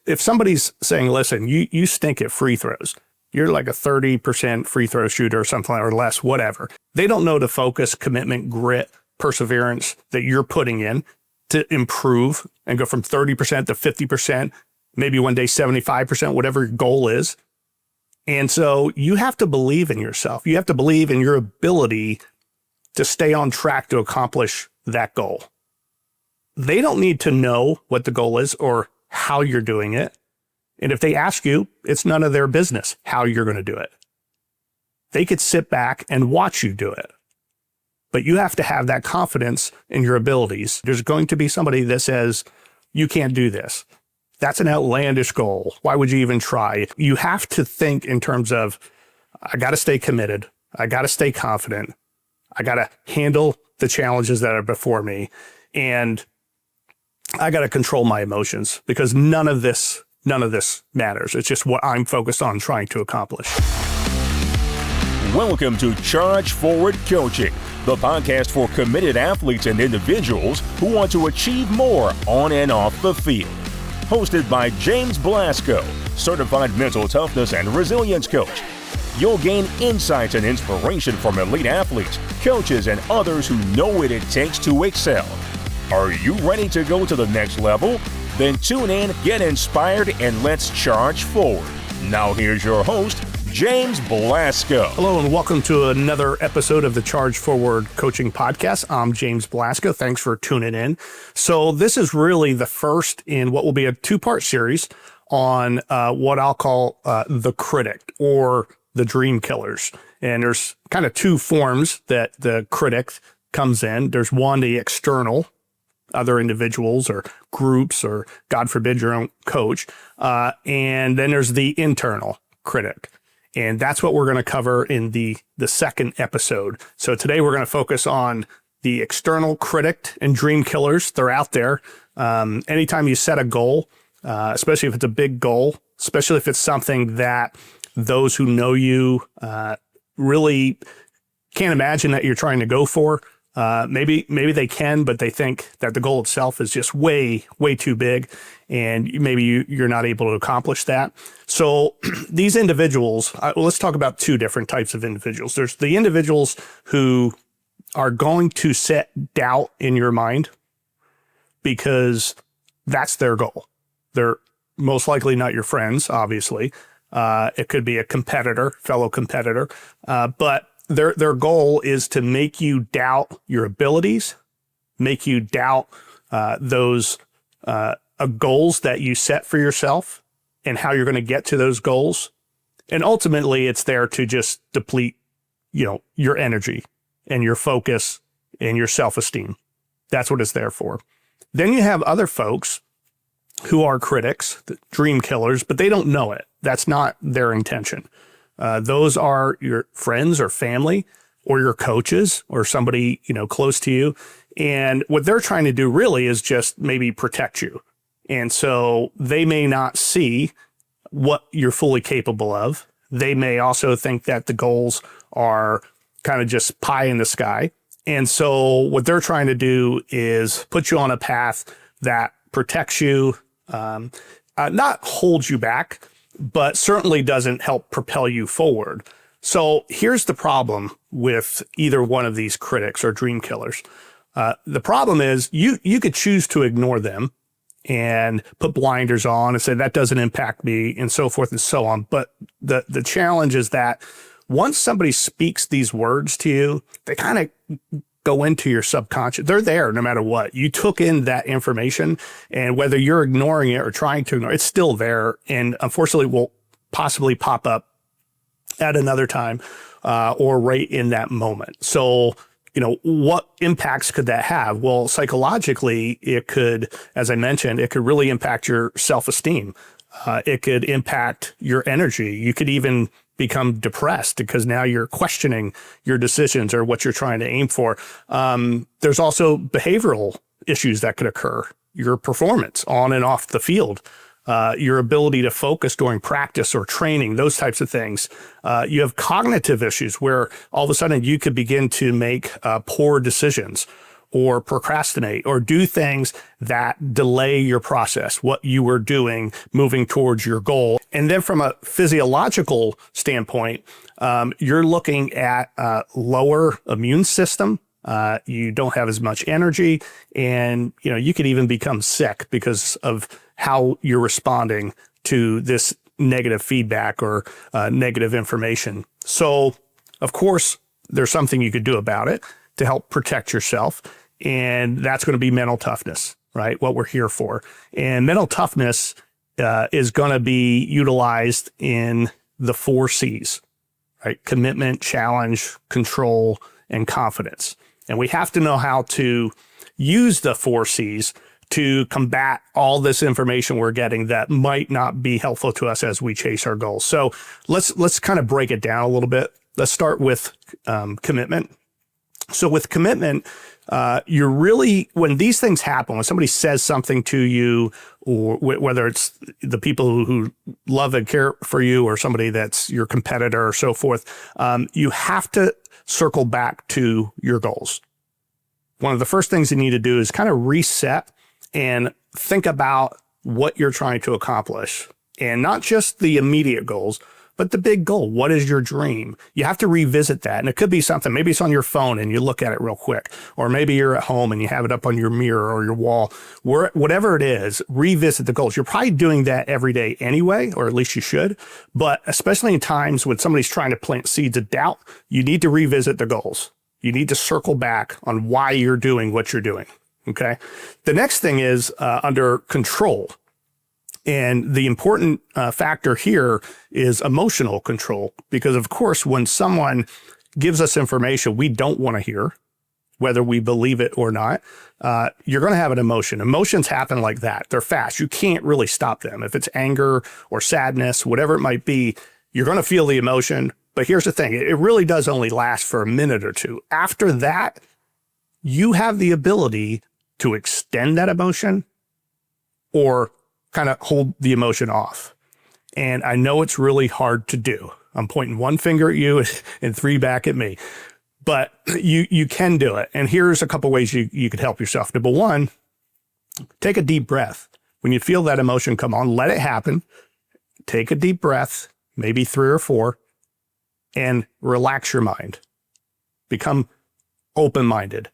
if somebody's saying, listen, you stink at free throws, you're like a 30% free throw shooter or something or less, whatever. They don't know the focus, commitment, grit, perseverance that you're putting in to improve and go from 30% to 50%, maybe one day 75%, whatever your goal is. And so you have to believe in yourself. You have to believe in your ability to stay on track to accomplish that goal. They don't need to know what the goal is or how you're doing it. And if they ask you, it's none of their business how you're going to do it. They could sit back and watch you do it. But you have to have that confidence in your abilities. There's going to be somebody that says, you can't do this. That's an outlandish goal. Why would you even try? You have to think in terms of, I got to stay committed. I got to stay confident. I got to handle the challenges that are before me. And I got to control my emotions because none of this matters. It's just what I'm focused on trying to accomplish. Welcome to Charge Forward Coaching, the podcast for committed athletes and individuals who want to achieve more on and off the field. Hosted by James Blasco, certified mental toughness and resilience coach. You'll gain insights and inspiration from elite athletes, coaches, and others who know what it takes to excel. Are you ready to go to the next level? Then tune in, get inspired, and let's charge forward. Now here's your host, James Blasco. Hello and welcome to another episode of the Charge Forward Coaching Podcast. I'm James Blasco. Thanks for tuning in. So this is really the first in what will be a two-part series on what I'll call the critic or the dream killers. And there's kind of two forms that the critic comes in. There's one, the external, other individuals or groups or God forbid your own coach. And then there's the internal critic. And that's what we're going to cover in the second episode. So today we're going to focus on the external critic and dream killers. They're out there. Anytime you set a goal, especially if it's a big goal, especially if it's something that those who know you really can't imagine that you're trying to go for. Maybe they can, but they think that the goal itself is just way too big, and maybe you're not able to accomplish that. So these individuals, let's talk about two different types of individuals. There's the individuals who are going to set doubt in your mind because that's their goal. They're most likely not your friends, obviously. It could be a competitor, fellow competitor, but their goal is to make you doubt your abilities, make you doubt those goals that you set for yourself and how you're going to get to those goals. And ultimately, it's there to just deplete, your energy and your focus and your self-esteem. That's what it's there for. Then you have other folks who are critics, the dream killers, but they don't know it. That's not their intention. Those are your friends or family or your coaches or somebody, close to you. And what they're trying to do really is just maybe protect you. And so they may not see what you're fully capable of. They may also think that the goals are kind of just pie in the sky. And so what they're trying to do is put you on a path that protects you, not holds you back, but certainly doesn't help propel you forward. So here's the problem with either one of these critics or dream killers. The problem is you could choose to ignore them and put blinders on and say that doesn't impact me and so forth and so on. But the challenge is that once somebody speaks these words to you, they kind of go into your subconscious. They're there no matter what. You took in that information, and whether you're ignoring it or trying to ignore it, it's still there. And unfortunately will possibly pop up at another time or right in that moment. So, what impacts could that have? Well, psychologically, it could, as I mentioned, it could really impact your self-esteem. It could impact your energy. You could even become depressed because now you're questioning your decisions or what you're trying to aim for. There's also behavioral issues that could occur. Your performance on and off the field, your ability to focus during practice or training, those types of things. You have cognitive issues where all of a sudden you could begin to make poor decisions, or procrastinate or do things that delay your process, what you were doing moving towards your goal. And then from a physiological standpoint, you're looking at lower immune system. You don't have as much energy, and you could even become sick because of how you're responding to this negative feedback or negative information. So, of course, there's something you could do about it to help protect yourself, and that's going to be mental toughness, right? What we're here for. And mental toughness is going to be utilized in the 4 C's, right? Commitment, challenge, control, and confidence. And we have to know how to use the 4 C's to combat all this information we're getting that might not be helpful to us as we chase our goals. So let's kind of break it down a little bit. Let's start with commitment. So with commitment, you're really, when these things happen, when somebody says something to you, or whether it's the people who love and care for you or somebody that's your competitor or so forth, you have to circle back to your goals. One of the first things you need to do is kind of reset and think about what you're trying to accomplish, and not just the immediate goals, but the big goal. What is your dream? You have to revisit that. And it could be something, maybe it's on your phone and you look at it real quick, or maybe you're at home and you have it up on your mirror or your wall. Whatever it is, revisit the goals. You're probably doing that every day anyway, or at least you should. But especially in times when somebody's trying to plant seeds of doubt, you need to revisit the goals. You need to circle back on why you're doing what you're doing. Okay. The next thing is under control. And the important factor here is emotional control, because of course, when someone gives us information we don't want to hear, whether we believe it or not, you're going to have an emotion. Emotions happen like that. They're fast. You can't really stop them. If it's anger or sadness, whatever it might be, you're going to feel the emotion. But here's the thing. It really does only last for a minute or two. After that, you have the ability to extend that emotion or kind of hold the emotion off. And I know it's really hard to do. I'm pointing one finger at you and 3 back at me, but you can do it. And here's a couple ways you could help yourself. Number one, take a deep breath. When you feel that emotion come on, let it happen. Take a deep breath, maybe 3 or 4, and relax your mind. Become open-minded.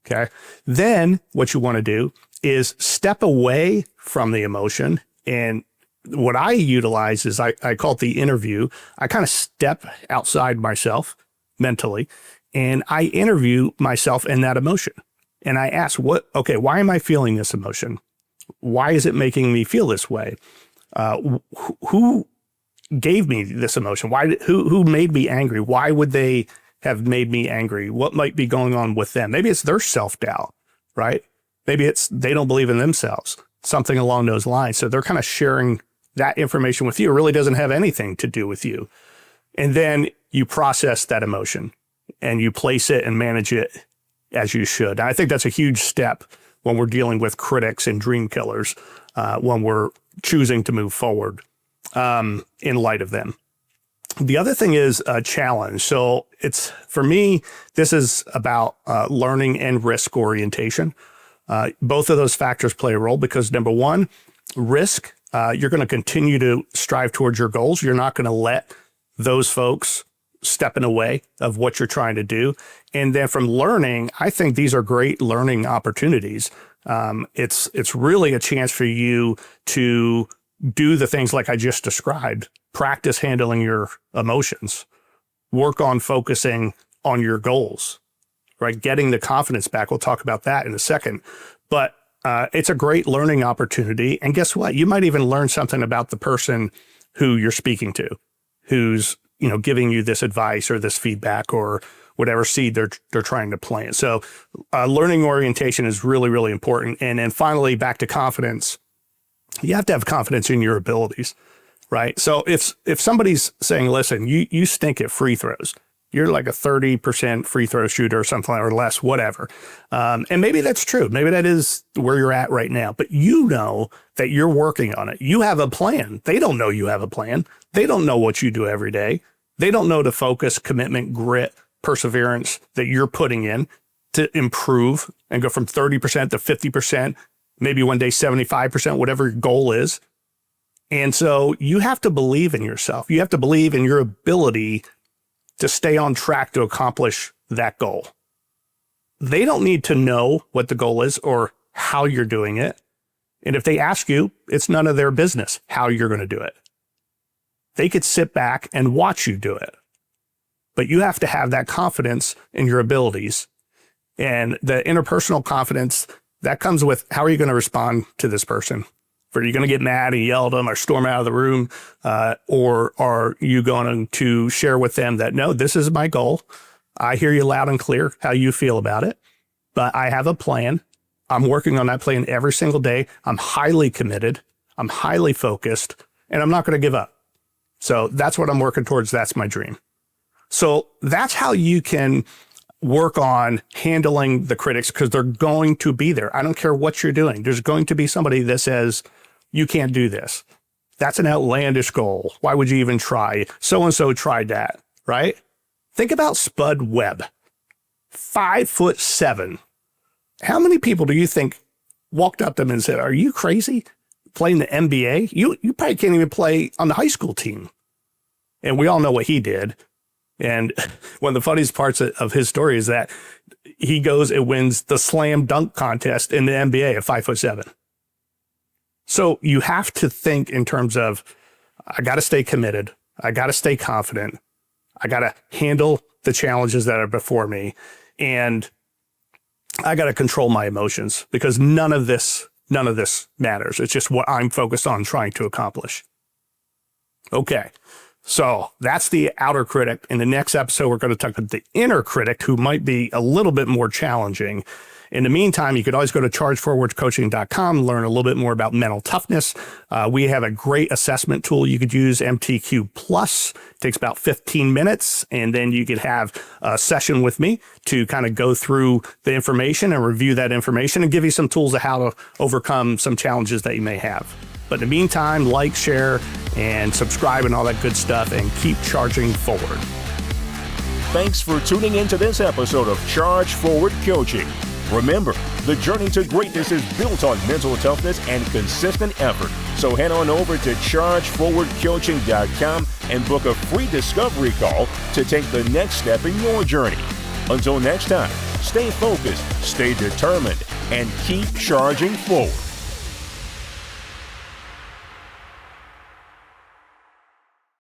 Okay. Then what you want to do is step away from the emotion. And what I utilize is I call it the interview. I kind of step outside myself mentally, and I interview myself in that emotion. And I ask, why am I feeling this emotion? Why is it making me feel this way? Who gave me this emotion? Who made me angry? Why would they have made me angry? What might be going on with them? Maybe it's their self-doubt, right? Maybe it's they don't believe in themselves, something along those lines. So they're kind of sharing that information with you. It really doesn't have anything to do with you. And then you process that emotion and you place it and manage it as you should. And I think that's a huge step when we're dealing with critics and dream killers, when we're choosing to move forward in light of them. The other thing is a challenge. So for me, this is about learning and risk orientation. Both of those factors play a role because number one, risk, you're going to continue to strive towards your goals. You're not going to let those folks step in the way of what you're trying to do. And then from learning, I think these are great learning opportunities. It's really a chance for you to do the things like I just described. Practice handling your emotions, work on focusing on your goals, right? Getting the confidence back. We'll talk about that in a second, but it's a great learning opportunity. And guess what? You might even learn something about the person who you're speaking to, who's, giving you this advice or this feedback or whatever seed they're trying to plant. So learning orientation is really, really important. And then finally, back to confidence. You have to have confidence in your abilities, right? So if somebody's saying, listen, you stink at free throws, you're like a 30% free throw shooter or something or less, whatever. And maybe that's true. Maybe that is where you're at right now, but you know that you're working on it. You have a plan. They don't know you have a plan. They don't know what you do every day. They don't know the focus, commitment, grit, perseverance that you're putting in. to improve and go from 30% to 50%, maybe one day 75%, whatever your goal is. And so you have to believe in yourself. You have to believe in your ability to stay on track to accomplish that goal. They don't need to know what the goal is or how you're doing it. And if they ask you, it's none of their business how you're going to do it. They could sit back and watch you do it. But you have to have that confidence in your abilities. And the interpersonal confidence, that comes with how are you going to respond to this person? Are you going to get mad and yell at them or storm out of the room? Or are you going to share with them that, no, this is my goal. I hear you loud and clear how you feel about it, but I have a plan. I'm working on that plan every single day. I'm highly committed. I'm highly focused, and I'm not going to give up. So that's what I'm working towards. That's my dream. So that's how you can work on handling the critics, because they're going to be there. I don't care what you're doing. There's going to be somebody that says, you can't do this. That's an outlandish goal. Why would you even try? So-and-so tried that, right? Think about Spud Webb, 5'7". How many people do you think walked up to him and said, are you crazy? Playing the NBA? You probably can't even play on the high school team. And we all know what he did. And one of the funniest parts of his story is that he goes and wins the slam dunk contest in the NBA at 5'7". So you have to think in terms of, I got to stay committed. I got to stay confident. I got to handle the challenges that are before me. And I got to control my emotions, because none of this matters. It's just what I'm focused on trying to accomplish. Okay. So that's the outer critic. In the next episode, we're going to talk about the inner critic, who might be a little bit more challenging. In the meantime, you could always go to chargeforwardcoaching.com, learn a little bit more about mental toughness. We have a great assessment tool you could use, MTQ Plus. It takes about 15 minutes, and then you could have a session with me to kind of go through the information and review that information and give you some tools of how to overcome some challenges that you may have. But in the meantime, like, share, and subscribe and all that good stuff, and keep charging forward. Thanks for tuning in to this episode of Charge Forward Coaching. Remember, the journey to greatness is built on mental toughness and consistent effort. So head on over to chargeforwardcoaching.com and book a free discovery call to take the next step in your journey. Until next time, stay focused, stay determined, and keep charging forward.